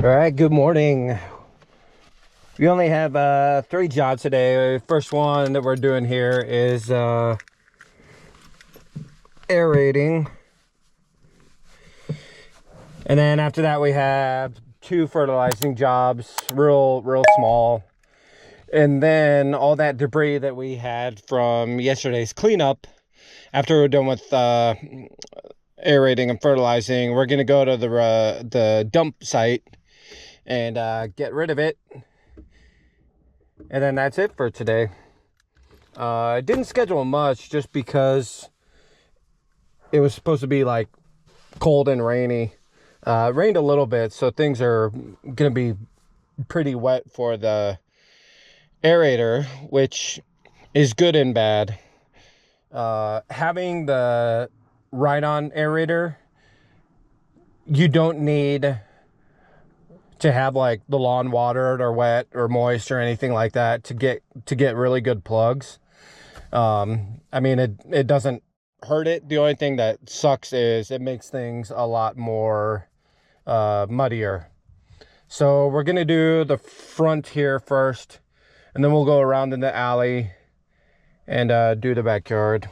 All right, good morning. We only have 3 jobs today. First one that we're doing here is aerating. And then after that we have 2 fertilizing jobs, real small. And then all that debris that we had from yesterday's cleanup, after we're done with aerating and fertilizing, we're gonna go to the dump site and get rid of it. And then that's it for today. I didn't schedule much just because it was supposed to be like cold and rainy. It rained a little bit, so things are gonna be pretty wet for the aerator, which is good and bad. Having the ride-on aerator, you don't need to have like the lawn watered or wet or moist or anything like that to get really good plugs. I mean, it doesn't hurt it. The only thing that sucks is it makes things a lot more muddier. So we're gonna do the front here first, and then we'll go around in the alley and do the backyard.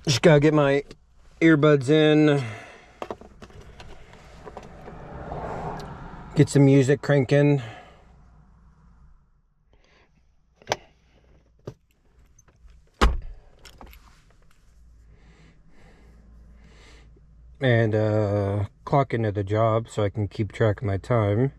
Just gotta get my earbuds in, get some music cranking. And clock into the job so I can keep track of my time.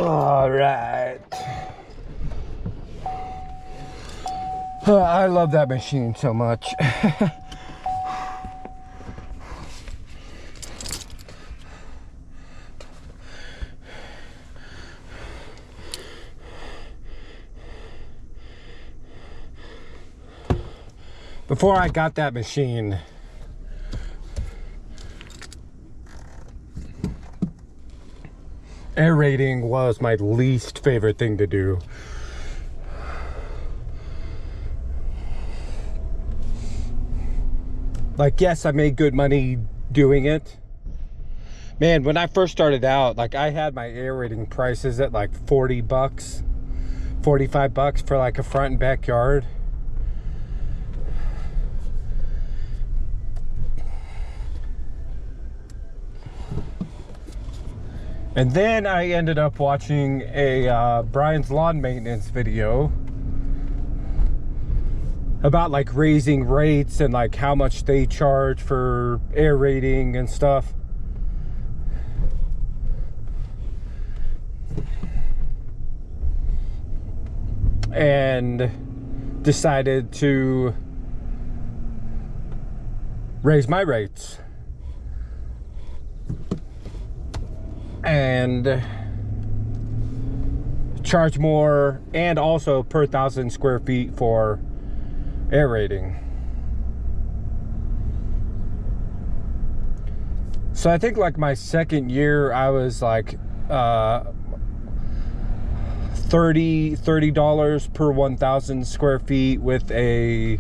All right. I love that machine so much. Before I got that machine, aerating was my least favorite thing to do. Like, yes, I made good money doing it. Man, when I first started out, like, I had my aerating prices at like 40 bucks, 45 bucks for like a front and backyard. And then I ended up watching a Brian's lawn maintenance video about like raising rates and like how much they charge for aerating and stuff. And decided to raise my rates. And charge more, and also per 1,000 square feet for aerating. So I think like my second year I was like $30 per 1,000 square feet with a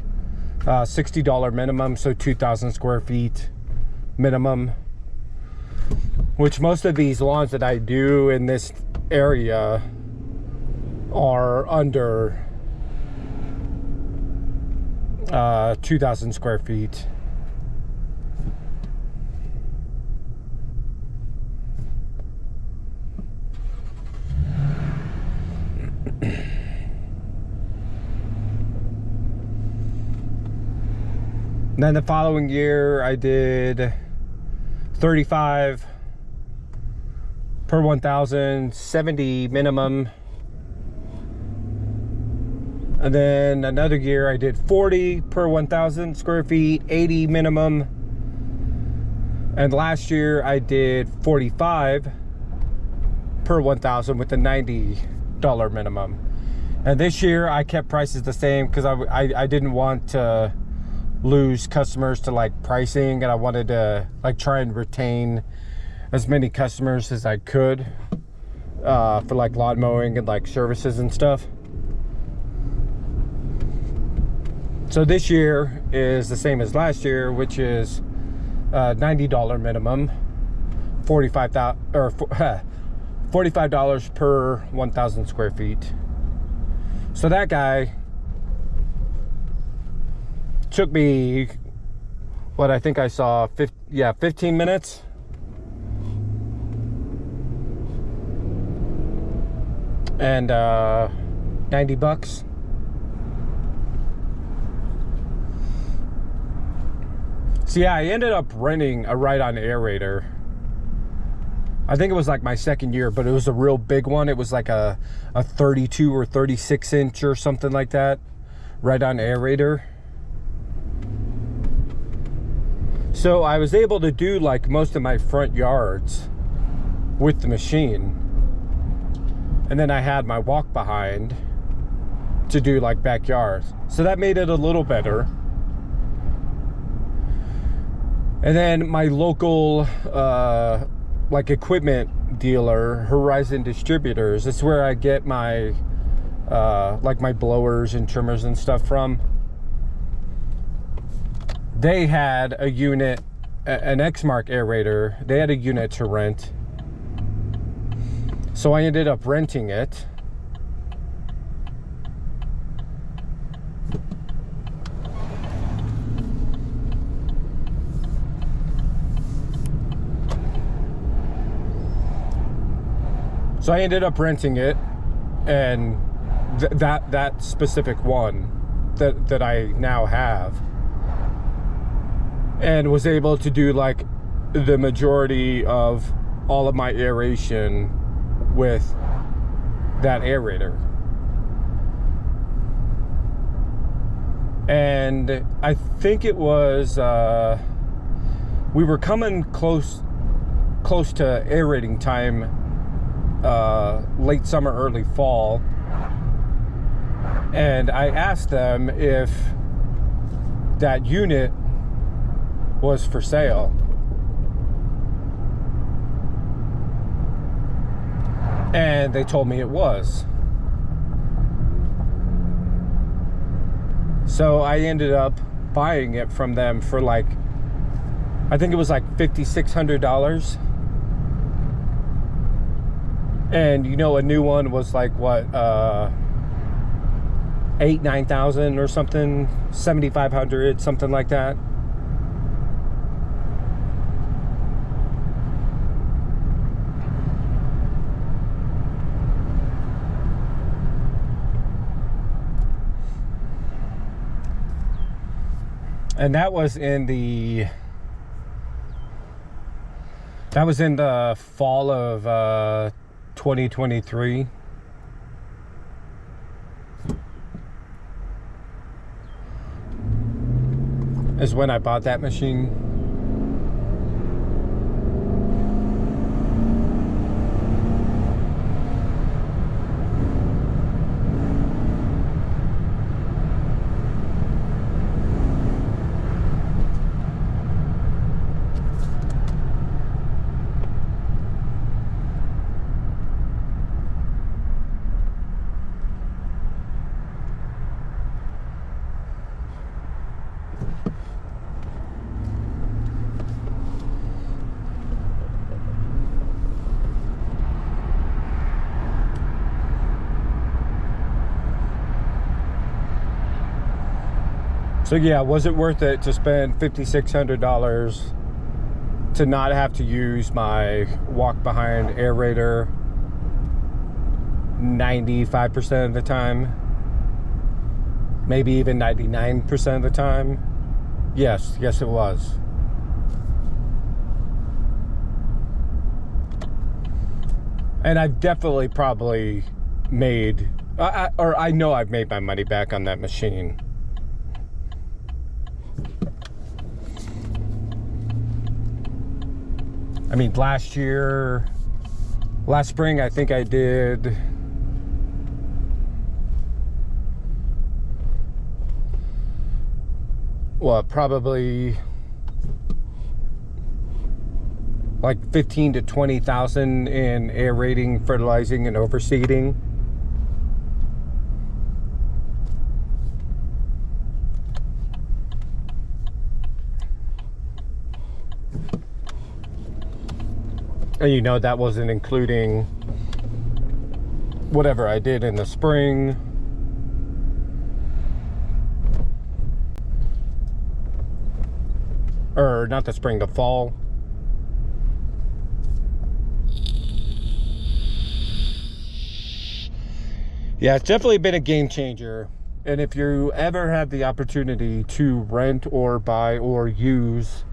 $60 minimum, so 2,000 square feet minimum. Which most of these lawns that I do in this area are under 2,000 square feet. And then the following year I did 35 per 1,000, 70 minimum. And then another year I did 40 per 1,000 square feet, 80 minimum. And last year I did 45 per 1,000 with a $90 minimum. And this year I kept prices the same because I didn't want to lose customers to like pricing, and I wanted to like try and retain as many customers as I could for like lawn mowing and like services and stuff. So this year is the same as last year, which is $90 minimum, $45 per 1,000 square feet. So that guy took me, what I think I saw, 15 minutes. And 90 bucks. So yeah, I ended up renting a ride-on aerator. I think it was like my second year, but it was a real big one. It was like a 32 or 36 inch or something like that, ride-on aerator. So I was able to do like most of my front yards with the machine. And then I had my walk behind to do like backyards. So that made it a little better. And then my local like equipment dealer, Horizon Distributors, that's where I get my like my blowers and trimmers and stuff from. They had a unit, an Exmark aerator. They had a unit to rent. So I ended up renting it. So I ended up renting it, and that specific one that I now have, and was able to do like the majority of all of my aeration with that aerator. And I think it was, we were coming close to aerating time, late summer, early fall. And I asked them if that unit was for sale. And they told me it was. So I ended up buying it from them for like, I think it was like $5,600. And you know, a new one was like what, 8,000-9,000 or something, 7,500, something like that. And that was in the fall of 2023. Is when I bought that machine. So yeah, was it worth it to spend $5,600 to not have to use my walk behind aerator 95% of the time? Maybe even 99% of the time? Yes, it was. And I've definitely probably made, I know I've made my money back on that machine. I mean, last spring, I think I did probably like 15 to 20,000 in aerating, fertilizing, and overseeding. And you know, that wasn't including whatever I did in the spring. Or not the spring, the fall. Yeah, it's definitely been a game changer. And if you ever have the opportunity to rent or buy or use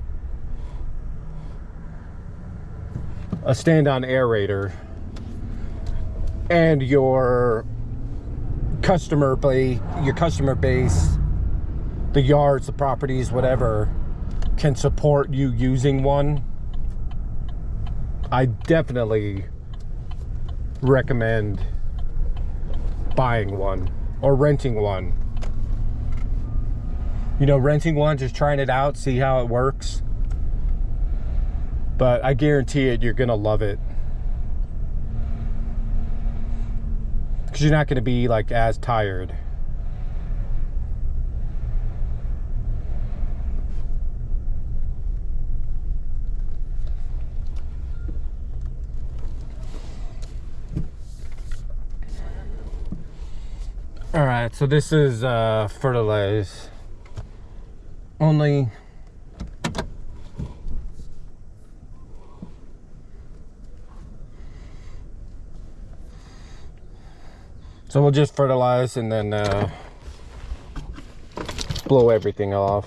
a stand-on aerator, and your customer base, the yards, the properties, whatever, can support you using one, I definitely recommend buying one or renting one. You know, renting one, just trying it out, see how it works. But I guarantee it, you're gonna love it. Because you're not gonna be like as tired. All right, so this is fertilize only. So we'll just fertilize and then blow everything off.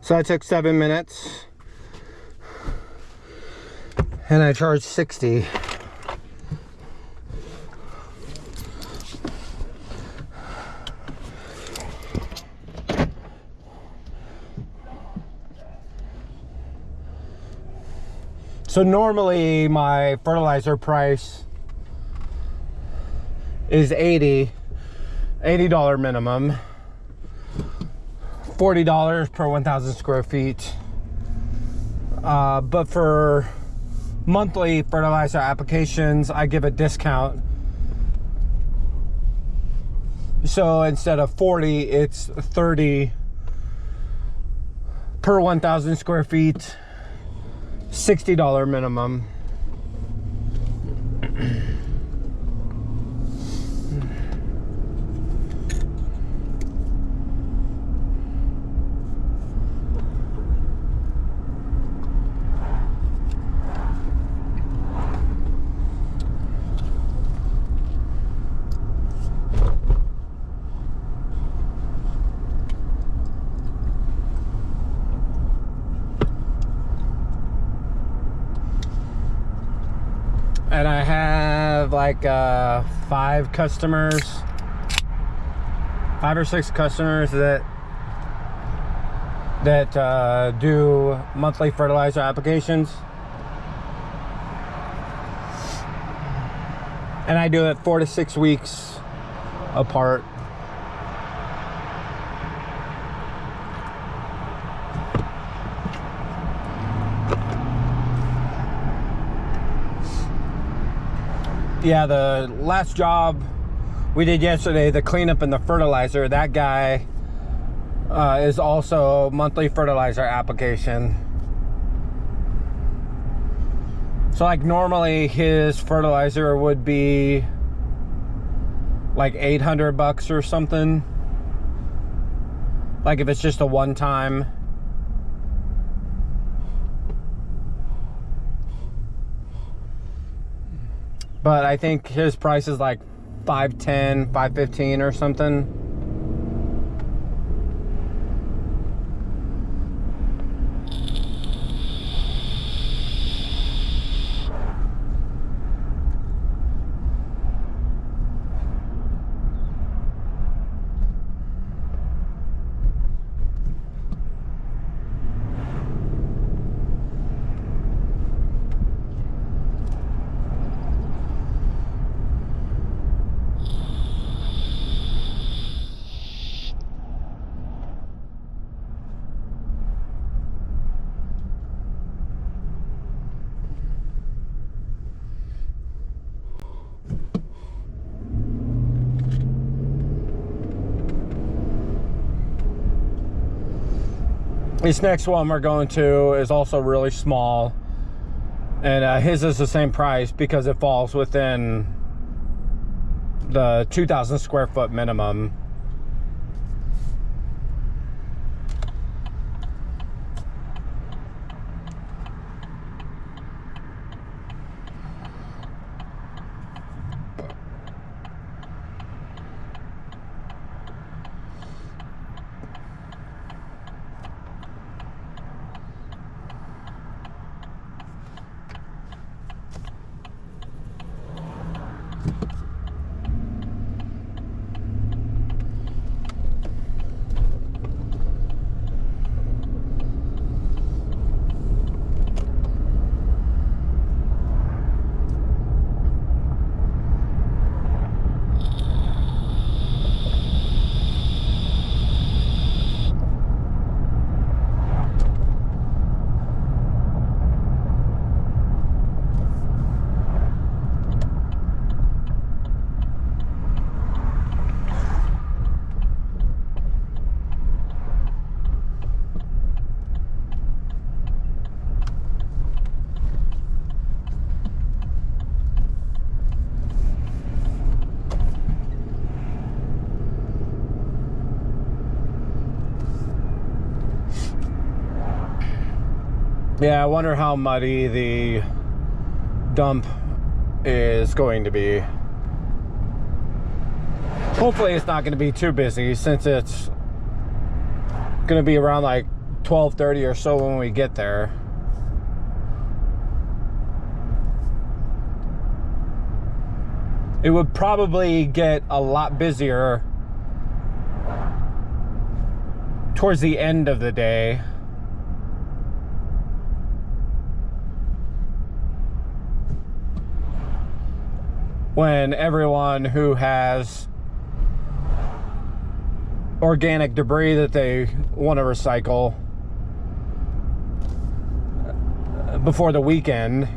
So that took 7 minutes. And I charged 60. So normally my fertilizer price is $80 minimum, $40 per 1,000 square feet. But for monthly fertilizer applications, I give a discount. So instead of 40, it's 30 per 1,000 square feet, $60 minimum. And I have like 5 or 6 customers that do monthly fertilizer applications, and I do it 4 to 6 weeks apart. Yeah, the last job we did yesterday, the cleanup and the fertilizer, that guy is also monthly fertilizer application. So like normally his fertilizer would be like $800 or something, like if it's just a one-time. But I think his price is like $510, $515 or something. This next one we're going to is also really small, and his is the same price because it falls within the 2,000 square foot minimum. Yeah, I wonder how muddy the dump is going to be. Hopefully it's not going to be too busy, since it's going to be around like 12:30 or so when we get there. It would probably get a lot busier towards the end of the day. When everyone who has organic debris that they want to recycle before the weekend.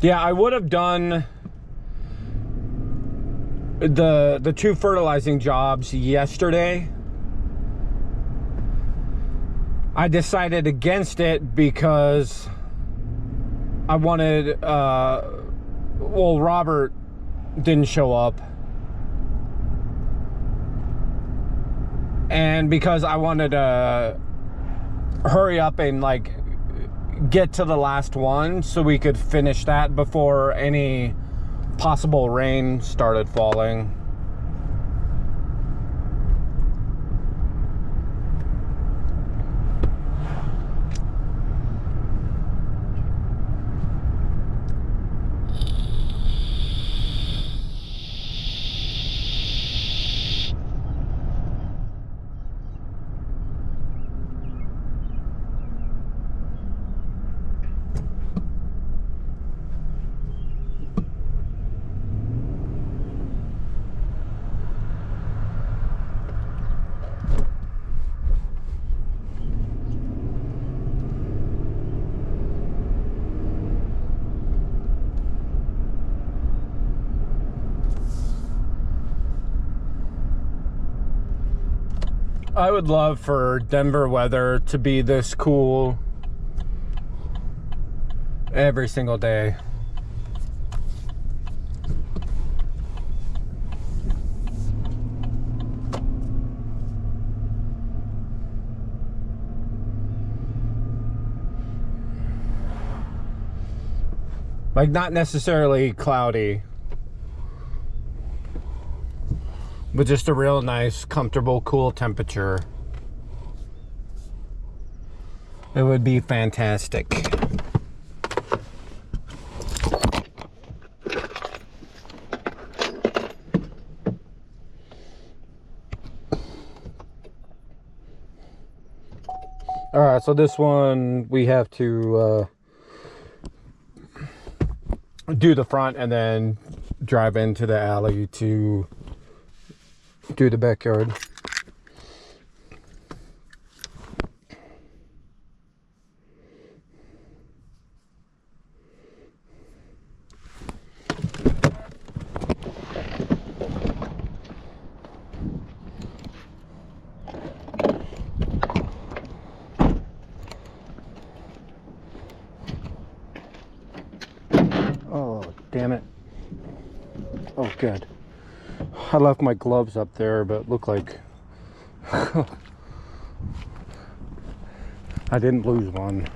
Yeah, I would have done the 2 fertilizing jobs yesterday. I decided against it because I wanted, well, Robert didn't show up. And because I wanted to hurry up and like get to the last one so we could finish that before any possible rain started falling. I would love for Denver weather to be this cool every single day. Like, not necessarily cloudy, but just a real nice, comfortable, cool temperature. It would be fantastic. All right, so this one we have to do the front and then drive into the alley to do the backyard. Oh, damn it. Oh, good. I left my gloves up there, but look like I didn't lose one.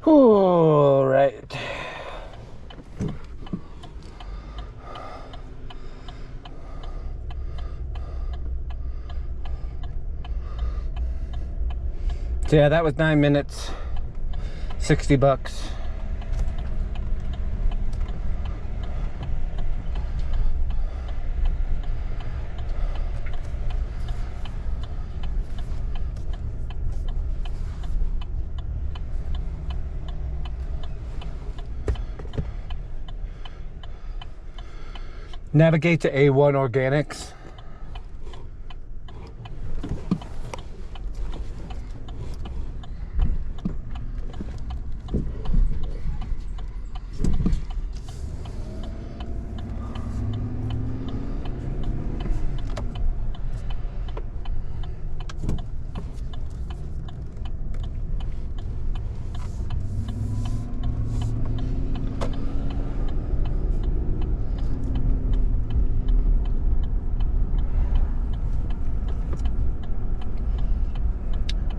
All right. So yeah, that was 9 minutes, $60. Navigate to A1 Organics.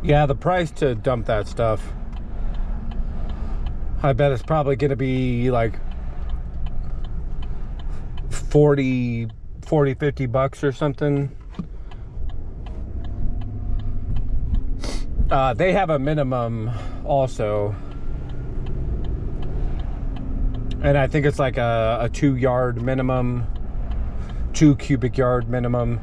Yeah, the price to dump that stuff, I bet it's probably going to be like 40 $40-50 or something. They have a minimum also, and I think it's like a 2 yard minimum, 2 cubic yard minimum.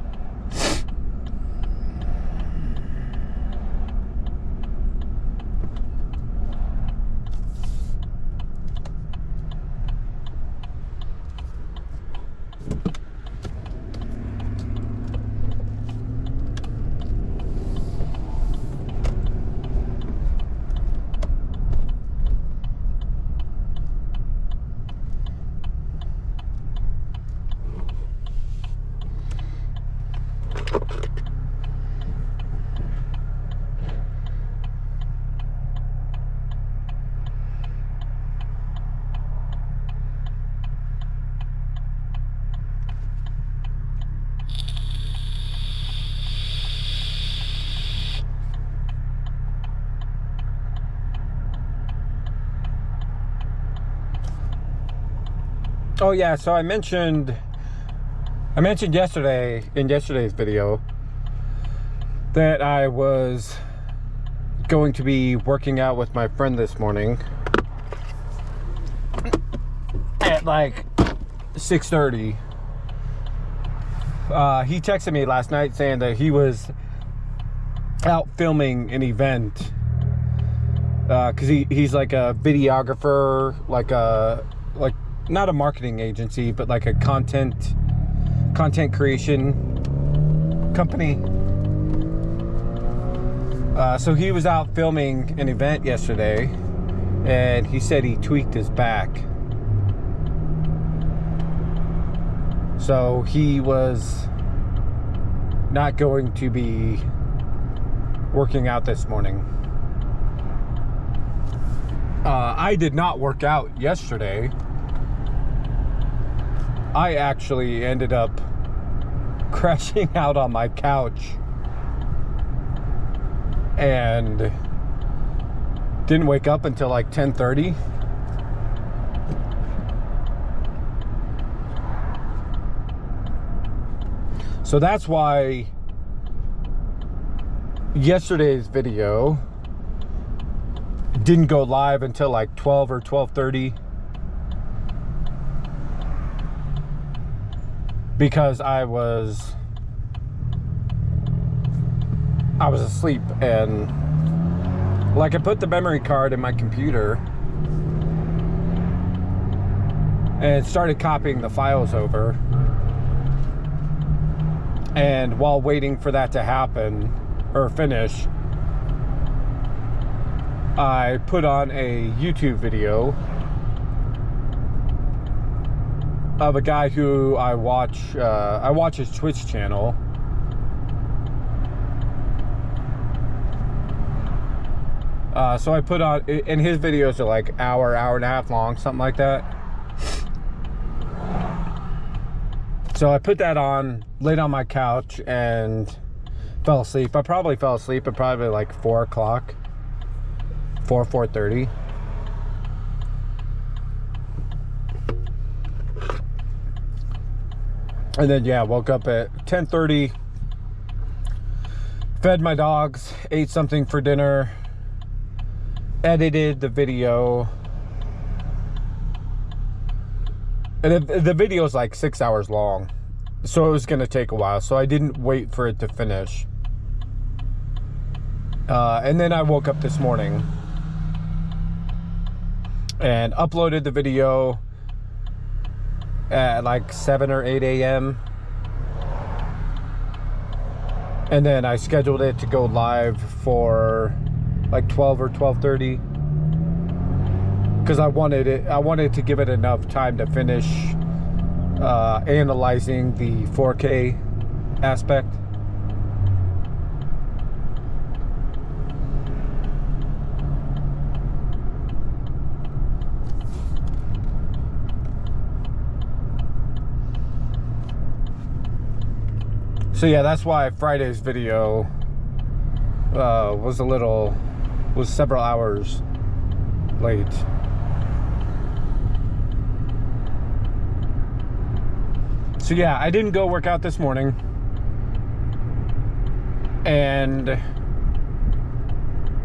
Oh yeah, so I mentioned yesterday in yesterday's video that I was going to be working out with my friend this morning at like 6:30. He texted me last night saying that he was out filming an event because he's like a videographer, like not a marketing agency, but like a content creation company. So he was out filming an event yesterday, and he said he tweaked his back. So he was not going to be working out this morning. I did not work out yesterday. I actually ended up crashing out on my couch and didn't wake up until like 10:30. So that's why yesterday's video didn't go live until like 12 or 12:30. Because I was asleep, and like I put the memory card in my computer and started copying the files over, and while waiting for that to happen or finish, I put on a YouTube video of a guy who I watch his Twitch channel. So I put on, and his videos are like hour and a half long, something like that. So I put that on, laid on my couch, and fell asleep. I probably fell asleep at probably like 4 o'clock, 4:30. And then, yeah, woke up at 10:30, fed my dogs, ate something for dinner, edited the video. And the video is like 6 hours long, so it was going to take a while. So I didn't wait for it to finish. And then I woke up this morning and uploaded the video at like 7 or 8 a.m. And then I scheduled it to go live for like 12 or 12:30, because I wanted to give it enough time to finish analyzing the 4K aspect. So yeah, that's why Friday's video was several hours late. So yeah, I didn't go work out this morning. And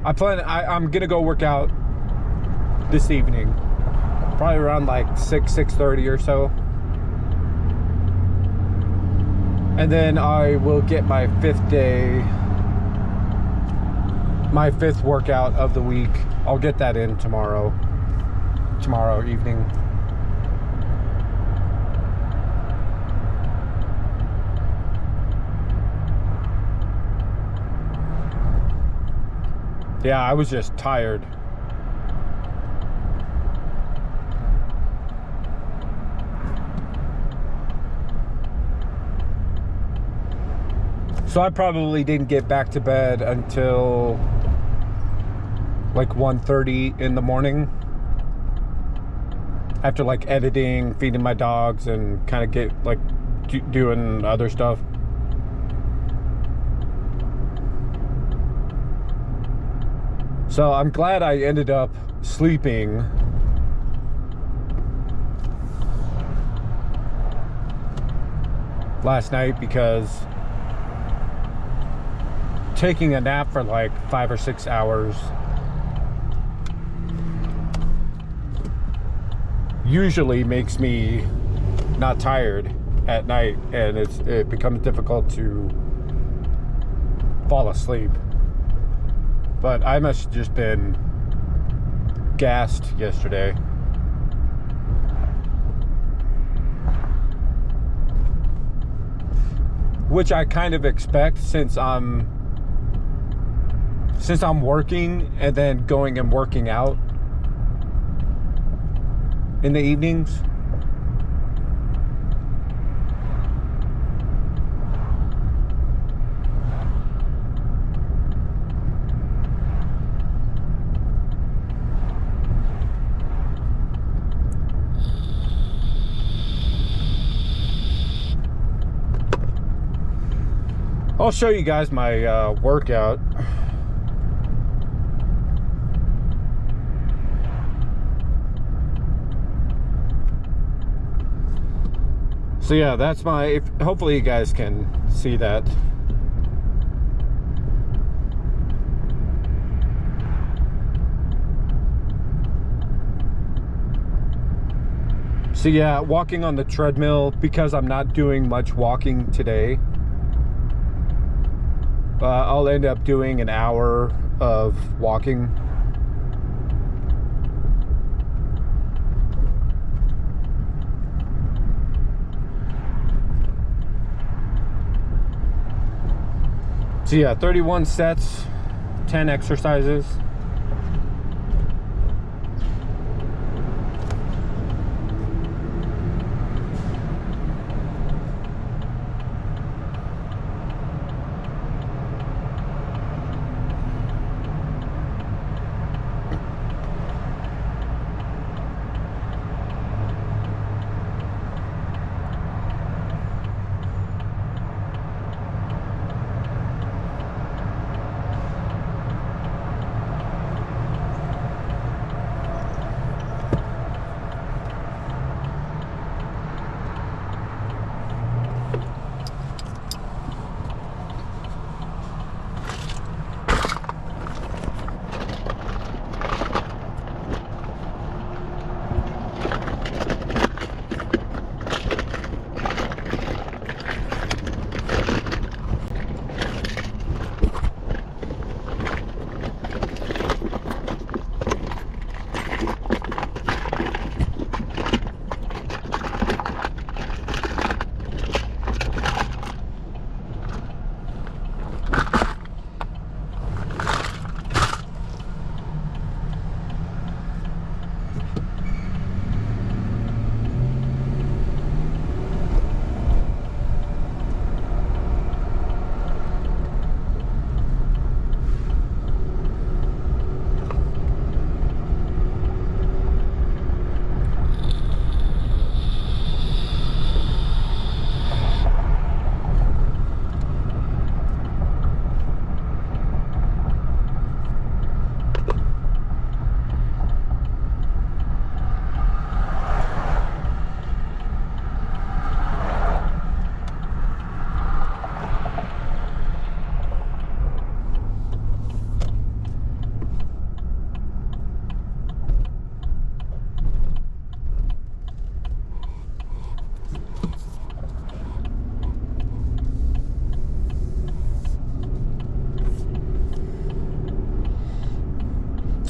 I'm gonna go work out this evening. Probably around like 6:30 or so. And then I will get my fifth workout of the week. I'll get that in tomorrow evening. Yeah, I was just tired. So I probably didn't get back to bed until like 1:30 in the morning. After like editing, feeding my dogs, and kind of get like doing other stuff. So I'm glad I ended up sleeping last night, because taking a nap for like 5 or 6 hours usually makes me not tired at night, and it becomes difficult to fall asleep. But I must have just been gassed yesterday. Which I kind of expect, since I'm working and then going and working out in the evenings. I'll show you guys my workout. So yeah, that's hopefully you guys can see that. So yeah, walking on the treadmill, because I'm not doing much walking today. I'll end up doing an hour of walking. So yeah, 31 sets, 10 exercises.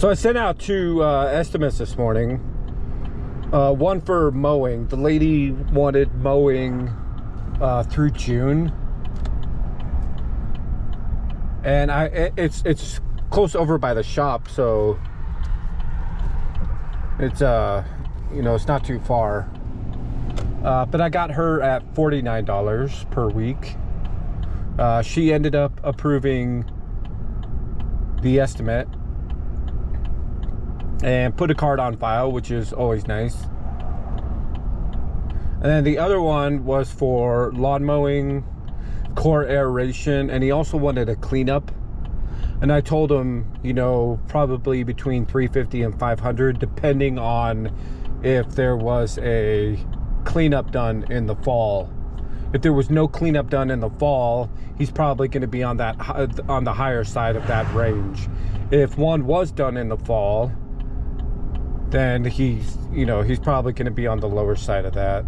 So I sent out two estimates this morning. One for mowing. The lady wanted mowing through June, and it's close over by the shop, so it's you know, it's not too far. But I got her at $49 per week. She ended up approving the estimate and put a card on file, which is always nice. And then the other one was for lawn mowing, core aeration, and he also wanted a cleanup. And I told him, you know, probably between $350 and $500, depending on if there was a cleanup done in the fall. If there was no cleanup done in the fall, he's probably going to be on that on the higher side of that range. If one was done in the fall, then he's, you know, he's probably going to be on the lower side of that.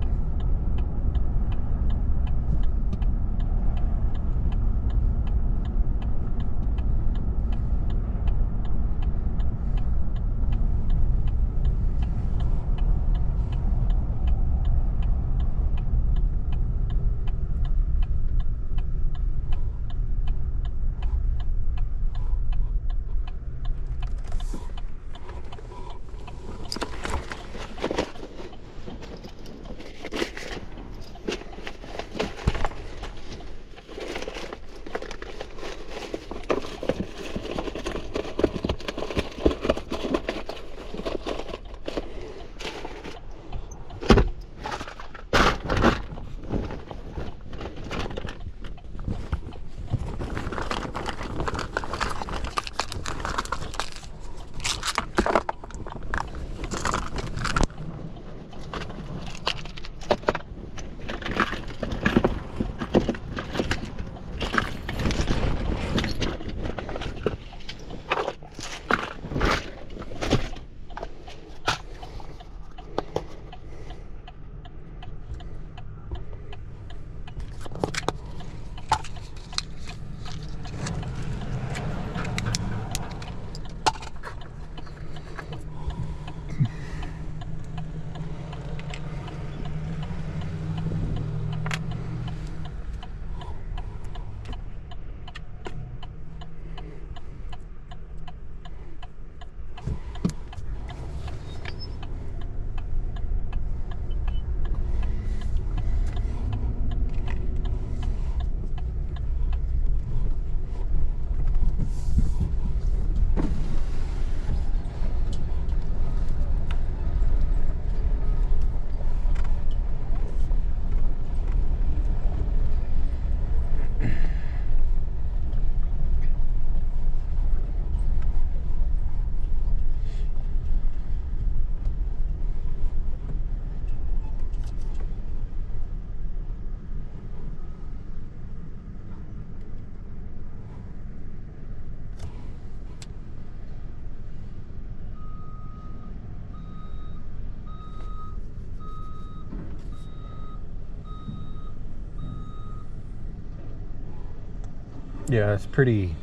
Yeah, it's pretty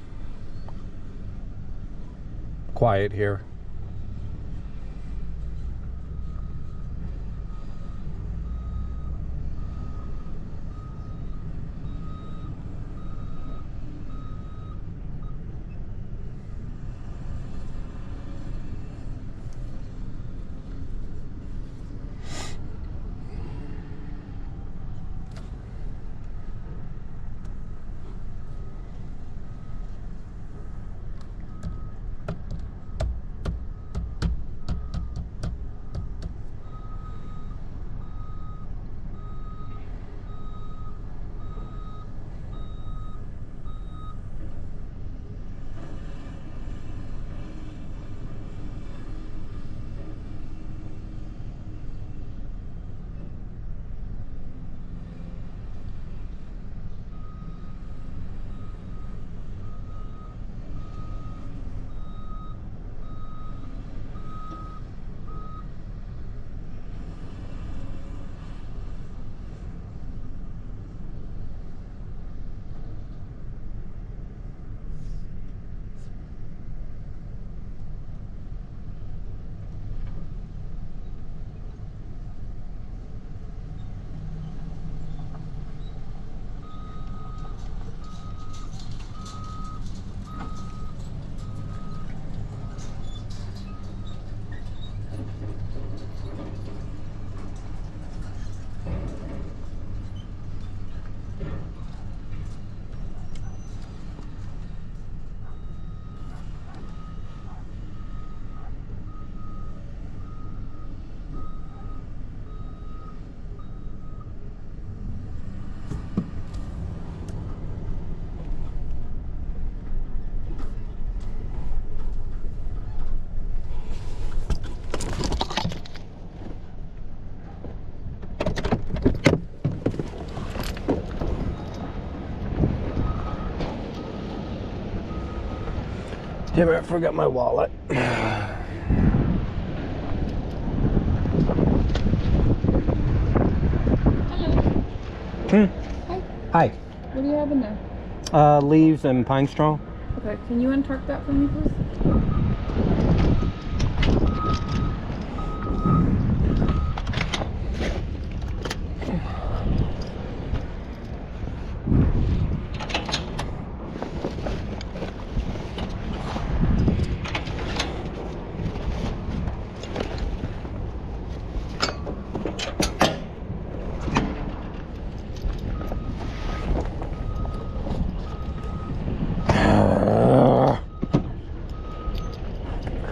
quiet here. Damn it, I forgot my wallet. Hi. Hi. What do you have in there? Leaves and pine straw. Okay, can you untarp that for me, please?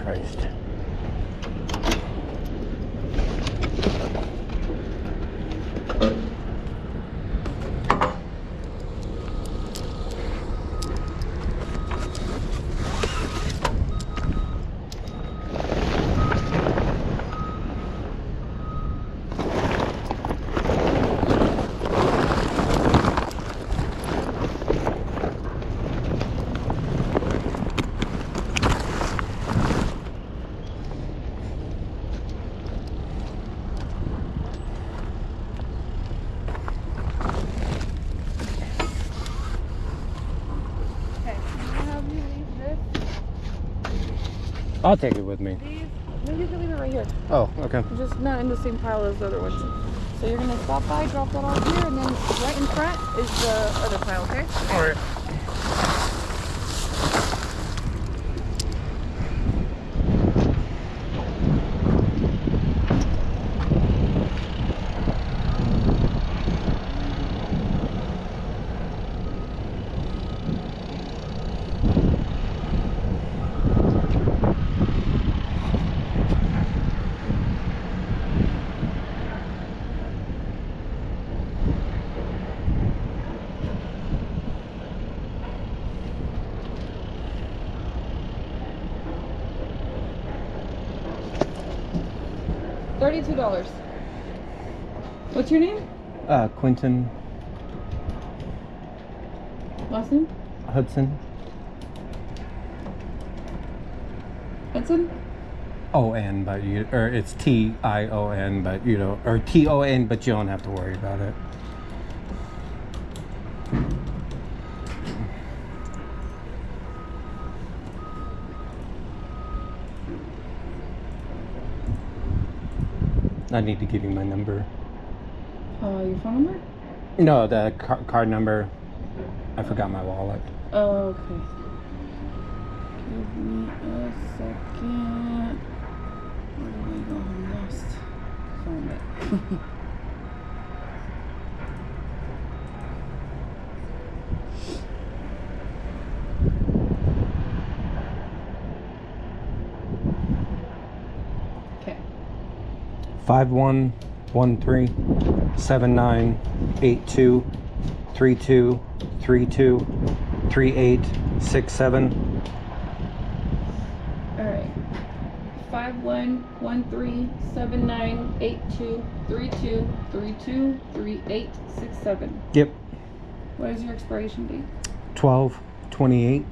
Christ. I'll take it with me. Maybe you can leave it right here. Oh, okay. Just not in the same pile as the other ones. So you're gonna stop by, drop that off here, and then right in front is the other pile, okay? All right. $32. What's your name? Quentin Last name? Hudson. Hudson? O-N, but you, or it's T-I-O-N, but you know, or T-O-N, but you don't have to worry about it. I need to give you my number. Your phone number? No, the card number. I forgot my wallet. Oh, okay. Give me a second. Where did I go? I lost. Found it. Okay. 5113-798232323867. All right. 5113-798232323867. Yep. What is your expiration date? 12/28.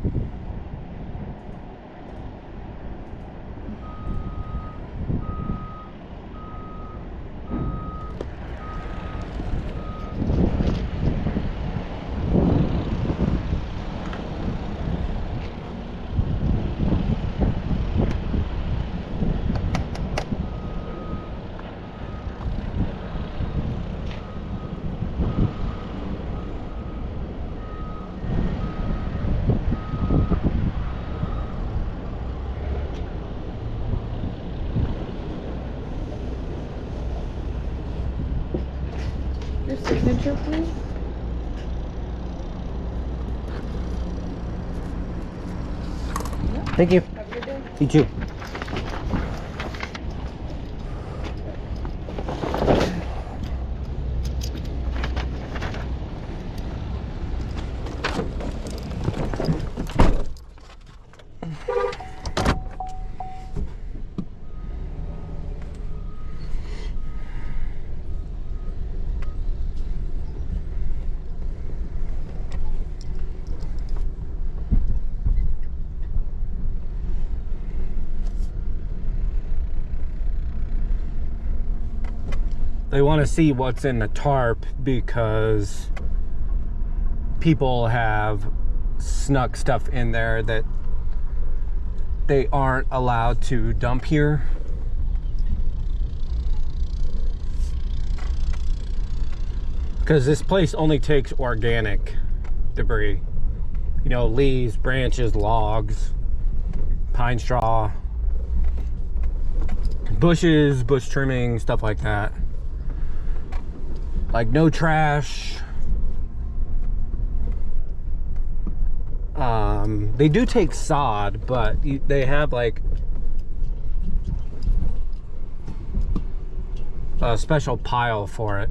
Your signature, please. Thank you. Have a good day. You too. They want to see what's in the tarp because people have snuck stuff in there that they aren't allowed to dump here. Because this place only takes organic debris. You know, leaves, branches, logs, pine straw, bushes, bush trimming, stuff like that. Like no trash. They do take sod, but they have like a special pile for it.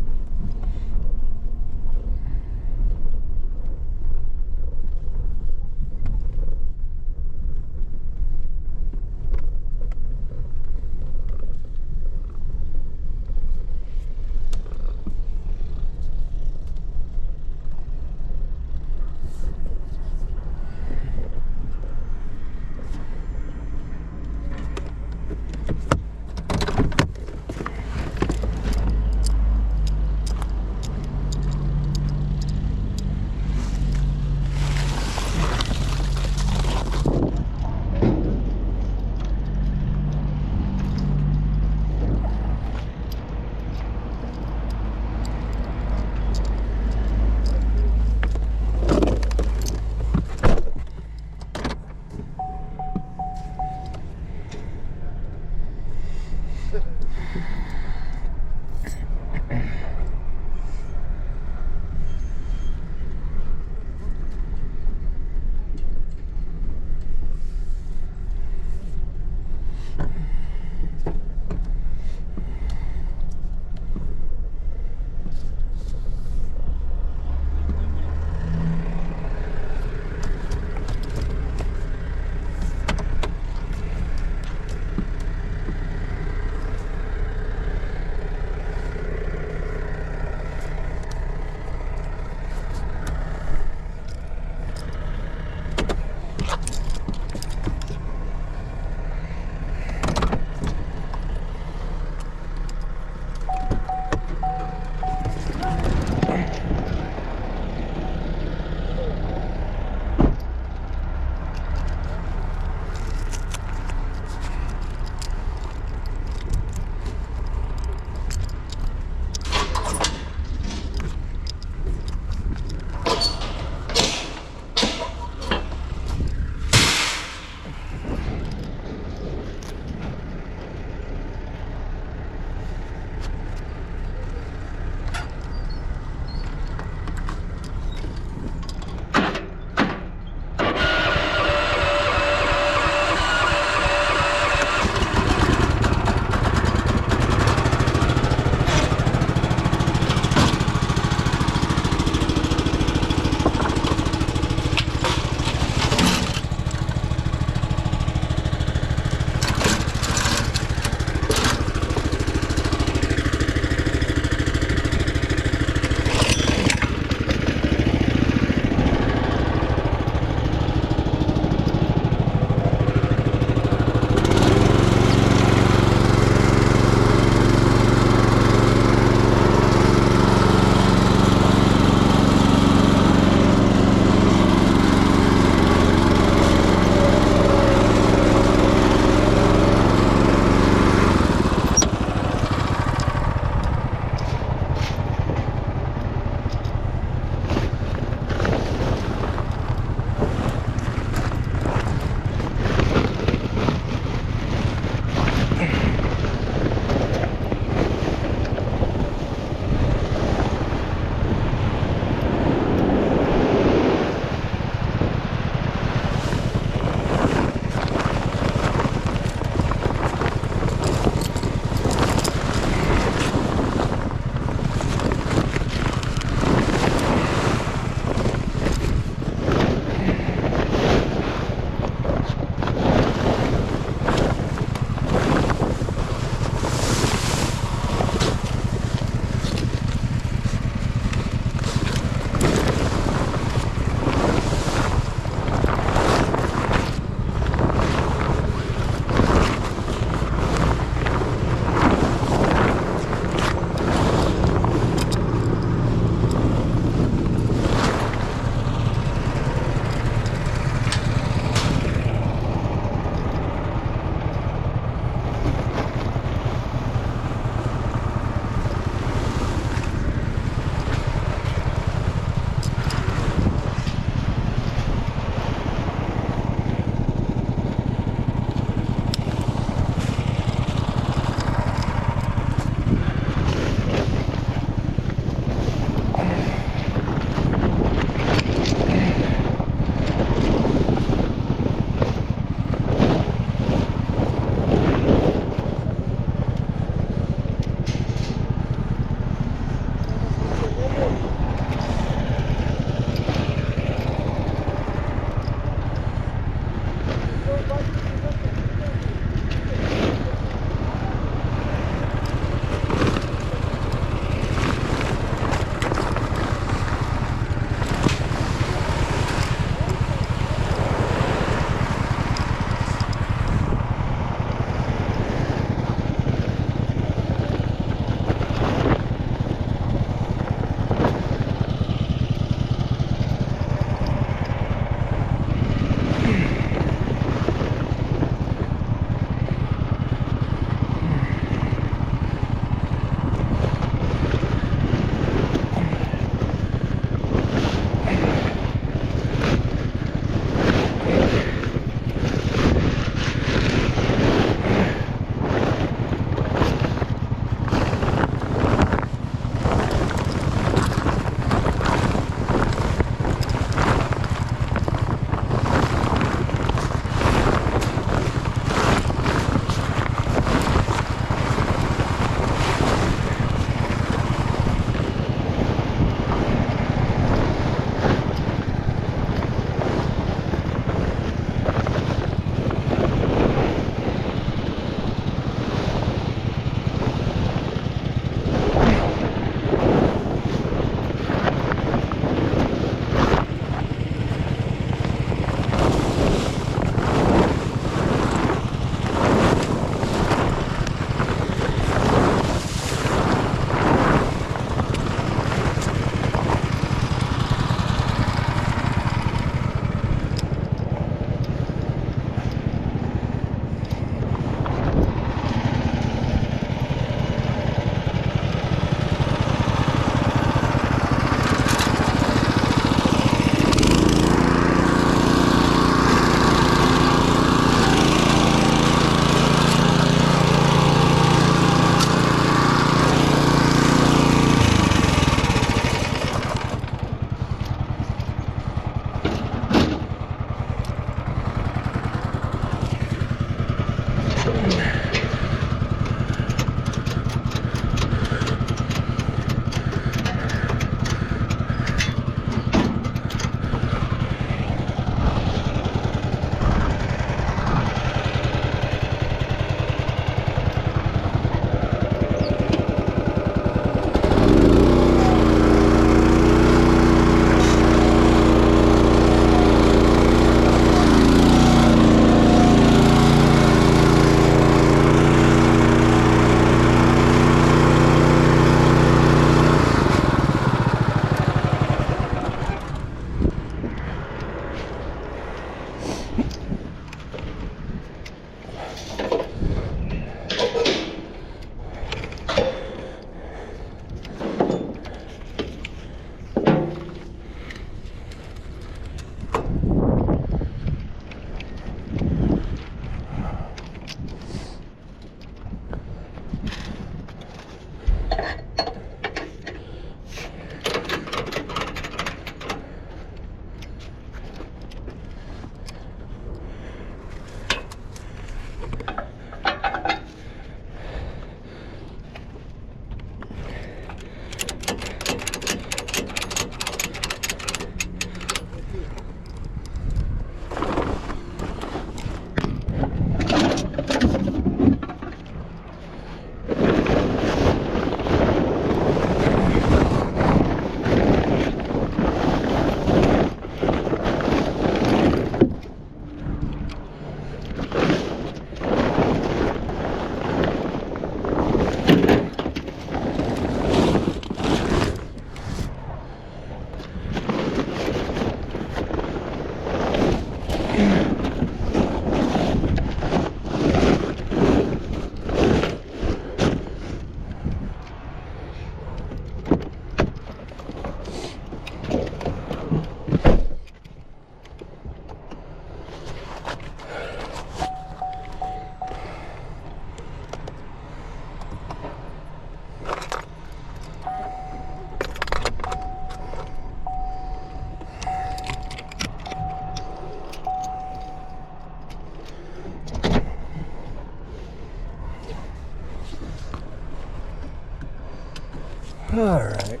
All right.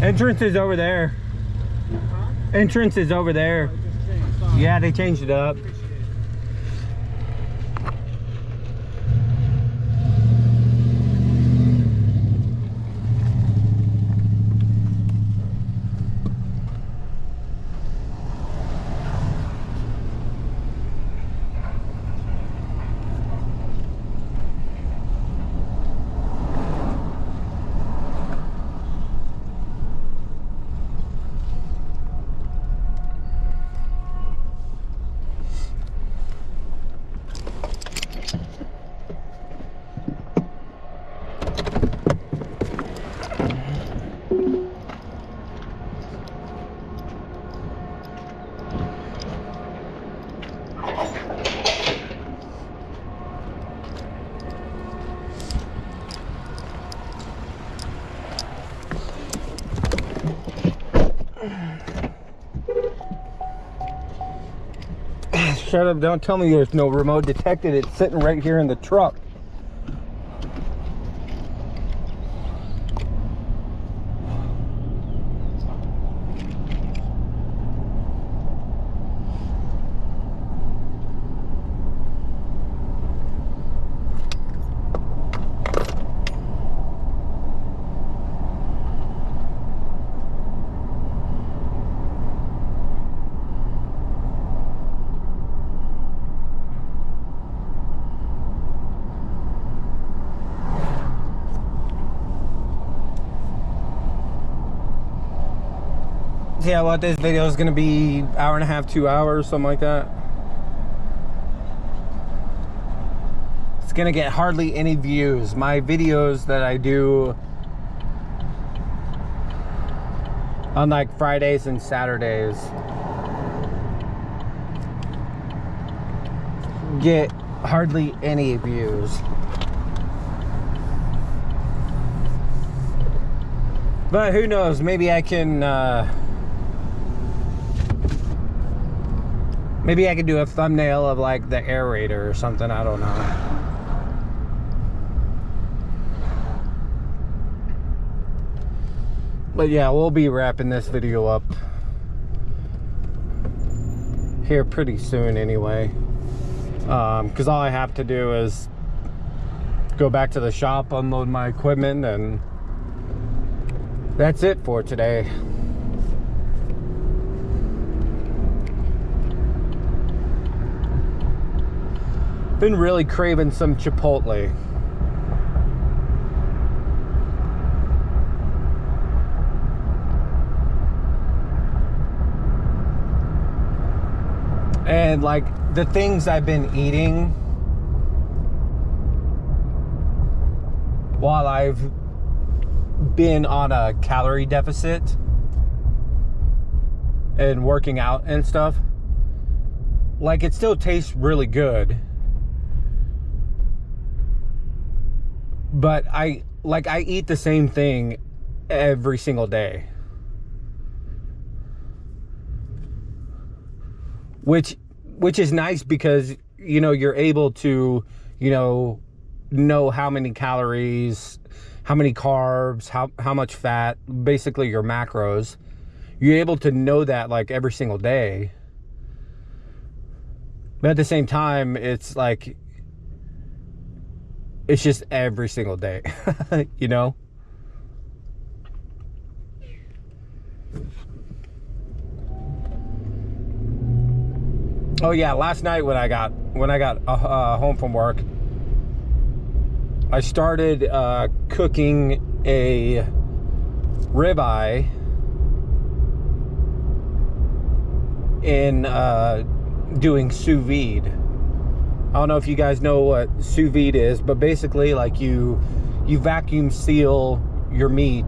Entrance is over there. Huh? Entrance is over there. Oh, just changed. Sorry. Yeah, they changed it up. Appreciate it. Shut up, don't tell me there's no remote detected. It's sitting right here in the truck. Yeah, what this video is gonna be, hour and a half, 2 hours, something like that. It's gonna get hardly any views. My videos that I do on like Fridays and Saturdays get hardly any views. But who knows, maybe I can maybe I could do a thumbnail of like the aerator or something, I don't know. But yeah, we'll be wrapping this video up here pretty soon anyway. Because all I have to do is go back to the shop, unload my equipment, and that's it for today. Been really craving some Chipotle. And like the things I've been eating while I've been on a calorie deficit and working out and stuff, like it still tastes really good. But I eat the same thing every single day. Which is nice because, you know, you're able to, you know how many calories, how many carbs, how much fat, basically your macros. You're able to know that like every single day. But at the same time, it's like, it's just every single day, you know? Oh yeah, last night when I got home from work, I started cooking a ribeye in doing sous vide. I don't know if you guys know what sous vide is, but basically like you vacuum seal your meat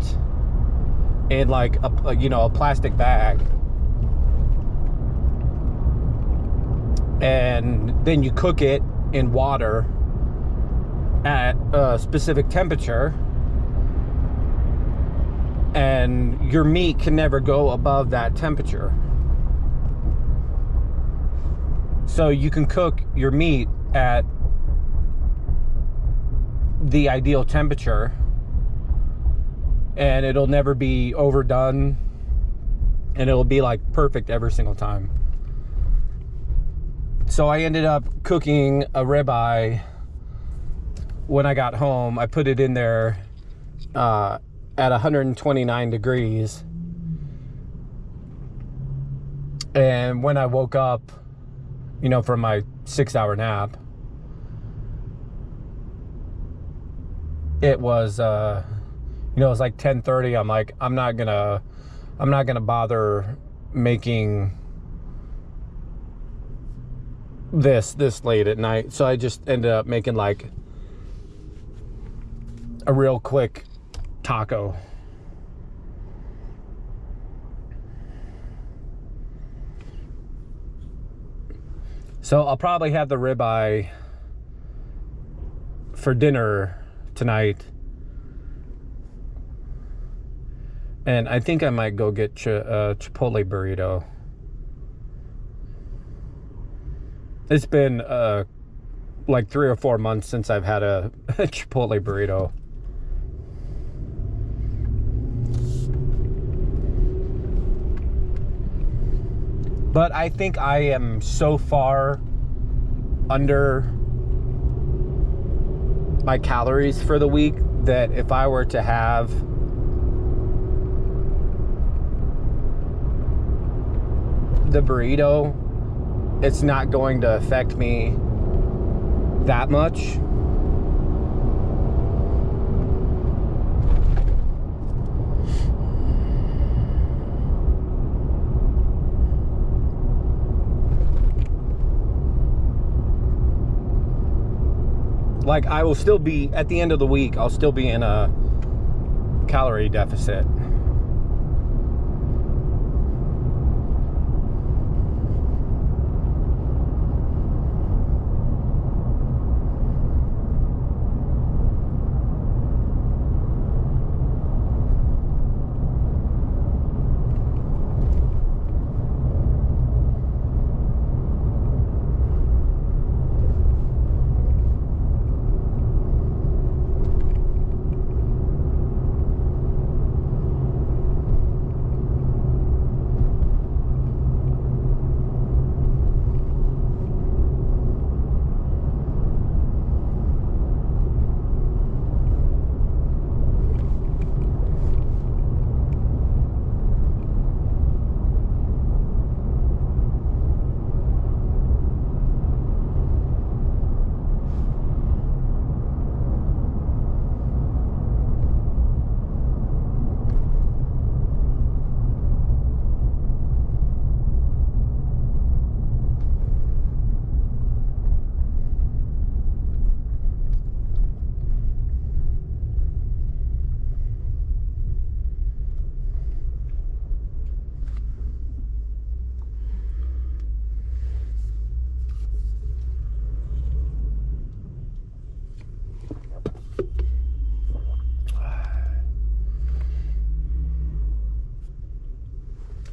in like a plastic bag, and then you cook it in water at a specific temperature, and your meat can never go above that temperature. So you can cook your meat at the ideal temperature and it'll never be overdone, and it'll be like perfect every single time. So I ended up cooking a ribeye when I got home. I put it in there at 129 degrees, and when I woke up, you know, from my 6-hour nap, it was you know, it was like 10:30. I'm like, I'm not gonna bother making this late at night. So I just ended up making like a real quick taco. So I'll probably have the ribeye for dinner tonight. And I think I might go get a Chipotle burrito. It's been like 3 or 4 months since I've had a Chipotle burrito. But I think I am so far under my calories for the week that if I were to have the burrito, it's not going to affect me that much. Like, I will still be, at the end of the week, I'll still be in a calorie deficit.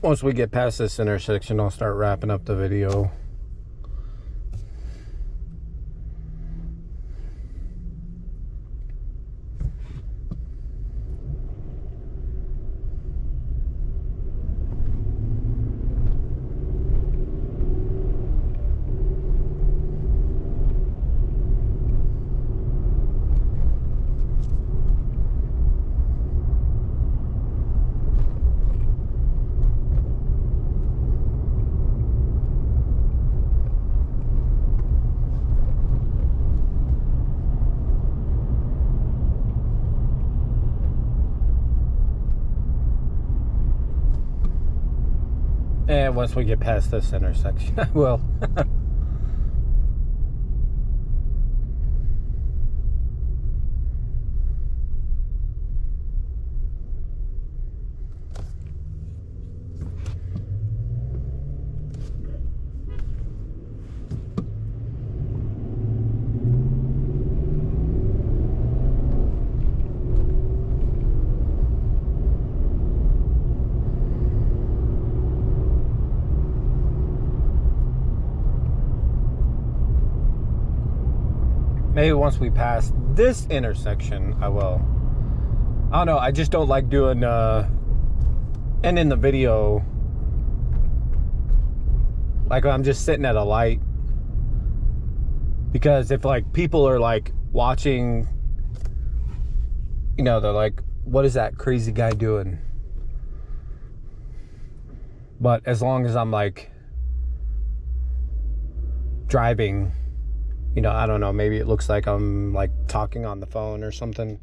Once we get past this intersection, I'll start wrapping up the video. And once we get past this intersection, I will. Maybe once we pass this intersection, I will. I don't know. I just don't like doing ending the video like I'm just sitting at a light, because if like people are like watching, you know, they're like, what is that crazy guy doing? But as long as I'm like driving, you know, I don't know, maybe it looks like I'm like talking on the phone or something.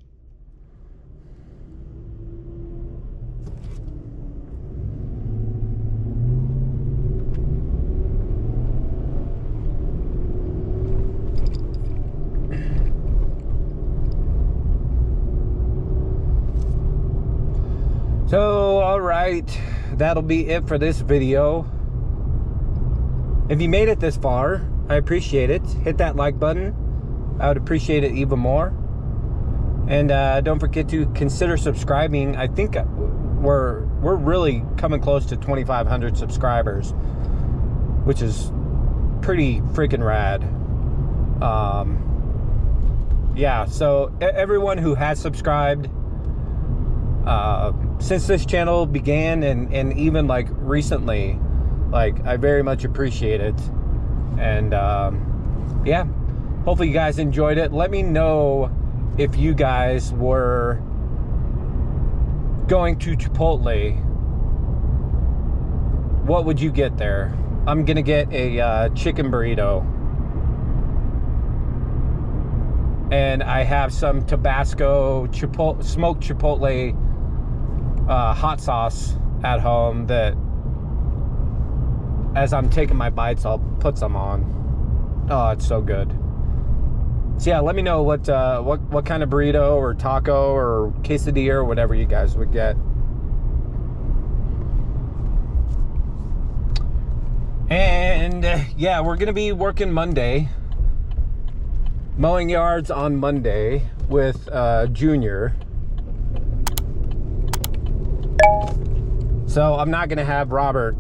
So, all right, that'll be it for this video. If you made it this far, I appreciate it. Hit that like button. I would appreciate it even more. And don't forget to consider subscribing. I think we're really coming close to 2,500 subscribers, which is pretty freaking rad. Yeah, so everyone who has subscribed since this channel began, and even like recently, like, I very much appreciate it. And yeah, hopefully you guys enjoyed it. Let me know if you guys were going to Chipotle, what would you get there? I'm gonna get a chicken burrito, and I have some Tabasco smoked Chipotle hot sauce at home that, as I'm taking my bites, I'll put some on. Oh, it's so good. So yeah, let me know what kind of burrito or taco or quesadilla or whatever you guys would get. And yeah, we're gonna be working Monday, mowing yards on Monday with Junior. So I'm not gonna have Robert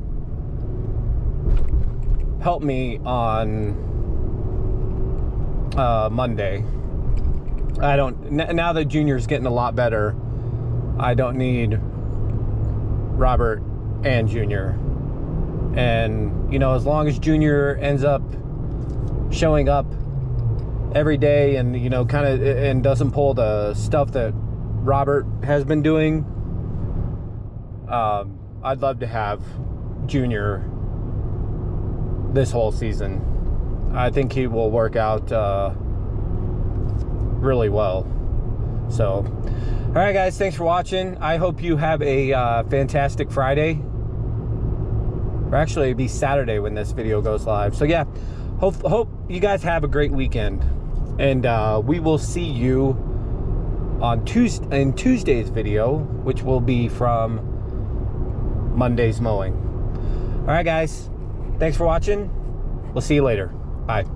help me on Monday. I don't, now that Junior's getting a lot better, I don't need Robert and Junior. And you know, as long as Junior ends up showing up every day and, you know, kind of, and doesn't pull the stuff that Robert has been doing, I'd love to have Junior this whole season. I think he will work out really well. So, all right guys, thanks for watching. I hope you have a fantastic Friday, or actually it'd be Saturday when this video goes live. So yeah, hope you guys have a great weekend, and we will see you on Tuesday's video, which will be from Monday's mowing. All right guys, thanks for watching. We'll see you later. Bye.